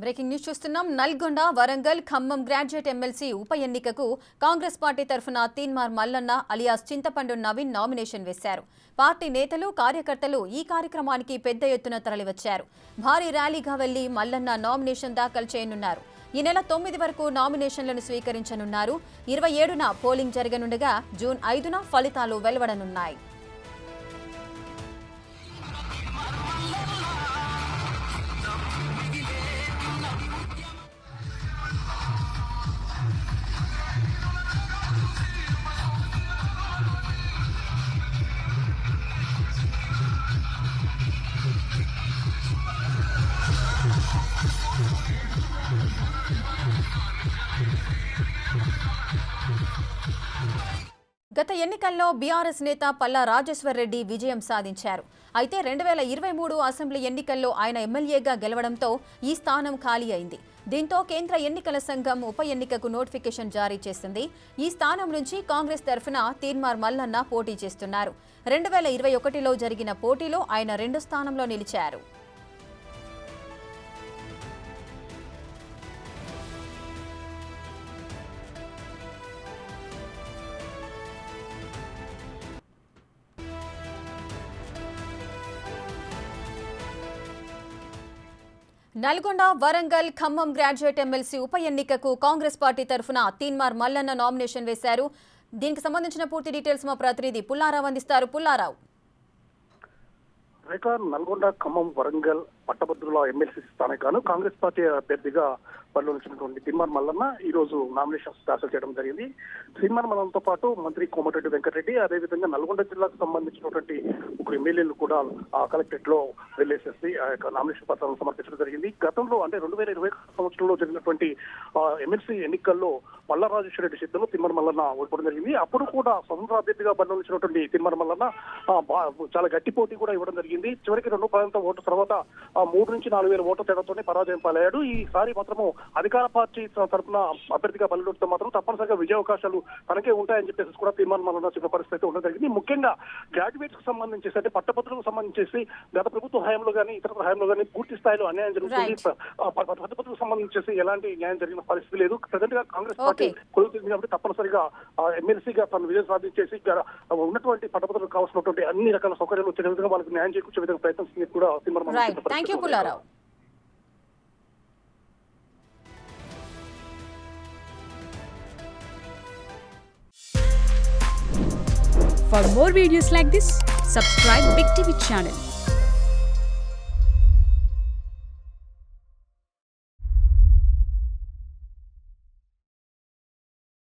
Breaking news చూస్తున్నాం. Nalgonda, Warangal, Khammam graduate MLC ఉప ఎన్నికకు కాంగ్రెస్ పార్టీ తరఫున తీన్మార్ మల్లన్న అలియాస్ చింతపండు నవీన్ నామినేషన్ వేశారు. పార్టీ నేతలు, కార్యకర్తలు ఈ కార్యక్రమానికి పెద్ద ఎత్తున తరలివచ్చారు. భారీ ర్యాలీగా వెళ్లి మల్లన్న నామినేషన్ దాఖలు చేయనున్నారు. ఈ నెల 9 వరకు నామినేషన్లను స్వీకరించనున్నారు. 27న పోలింగ్ జరగనుండగా జూన్ 5న ఫలితాలు వెలువడనున్నాయి. గత ఎన్నికల్లో బీఆర్ఎస్ నేత పల్లా రాజేశ్వర్ రెడ్డి విజయం సాధించారు. అయితే 2023 అసెంబ్లీ ఎన్నికల్లో ఆయన ఎమ్మెల్యేగా గెలవడంతో ఈ స్థానం ఖాళీ అయింది. దీంతో కేంద్ర ఎన్నికల సంఘం ఉప ఎన్నికకు నోటిఫికేషన్ జారీ చేసింది. ఈ స్థానం నుంచి కాంగ్రెస్ తరఫున తీన్మార్ మల్లన్న పోటీ చేస్తున్నారు. 2021లో జరిగిన పోటీలో ఆయన 2వ స్థానంలో నిలిచారు. నల్గొండ, వరంగల్, ఖమ్మం గ్రాడ్యుయేట్ ఎమ్మెల్సీ ఉప ఎన్నికకు కాంగ్రెస్ పార్టీ తరఫున తీన్మార్ మల్లన్న నామినేషన్ వేశారు. దీనికి సంబంధించిన పూర్తి డీటెయిల్స్ మా ప్రతినిధి పుల్లారావు అందిస్తారు. పుల్లారావు, నల్గొండ, ఖమ్మం, వరంగల్ పట్టభద్రుల ఎమ్మెల్సీ స్థానానికి గాను కాంగ్రెస్ పార్టీ అభ్యర్థిగా బరిలో నిలిచినటువంటి తీన్మార్ మల్లన్న ఈ రోజు నామినేషన్స్ దాఖలు చేయడం జరిగింది. తీన్మార్ మల్లన్నతో పాటు మంత్రి కోమటిరెడ్డి వెంకటరెడ్డి, అదేవిధంగా నల్గొండ జిల్లాకు సంబంధించినటువంటి ఒక ఎమ్మెల్యేలు కూడా కలెక్టరేట్ లో వెళ్లేసేసి ఆ యొక్క నామినేషన్ పత్రాలను సమర్పించడం జరిగింది. గతంలో అంటే 2020 సంవత్సరంలో జరిగినటువంటి ఎమ్మెల్సీ ఎన్నికల్లో పల్లా రాజేశ్వర రెడ్డి చేతుల్లో తీన్మార్ మల్లన్న ఓడిపోవడం జరిగింది. అప్పుడు కూడా స్వతంత్ర అభ్యర్థిగా బరిలో నిలిచినటువంటి తీన్మార్ మల్లన్న చాలా గట్టి పోటీ కూడా ఇవ్వడం జరిగింది. చివరికి 2% ఓటు తర్వాత 3 నుంచి 4 వేల ఓట్ల తేడాతోనే పరాజయం పాలయ్యాడు. ఈసారి మాత్రము అధికార పార్టీ తరఫున అభ్యర్థిగా బరిలోతో మాత్రం తప్పనిసరిగా విజయావకాశాలు తనకే ఉంటాయని చెప్పేసి కూడా తీర్మానం మల్లన్న చెప్పిన పరిస్థితి ఉండడం జరిగింది. ముఖ్యంగా గ్రాడ్యుయేట్స్ కు సంబంధించేసి అంటే పట్టభద్రులకు సంబంధించేసి గత ప్రభుత్వ హయాంలో కానీ ఇతర హయాంలో కానీ పూర్తి స్థాయిలో అన్యాయం జరుగుతుంది. పట్టభద్రులకు సంబంధించేసి ఎలాంటి న్యాయం జరిగిన పరిస్థితి లేదు. ప్రజెంట్ గా కాంగ్రెస్ పార్టీ కొలుతుంది కాబట్టి తప్పనిసరిగా ఎమ్మెల్సీగా తను విజయం సాధించేసి ఉన్నటువంటి పట్టభద్రులకు కావాల్సినటువంటి అన్ని రకాల సౌకర్యాలు వచ్చే విధంగా వాళ్ళకి న్యాయం చేకూర్చే విధంగా ప్రయత్నిస్తుంది కూడా తీర్మానం. For more videos like this, subscribe Big TV channel.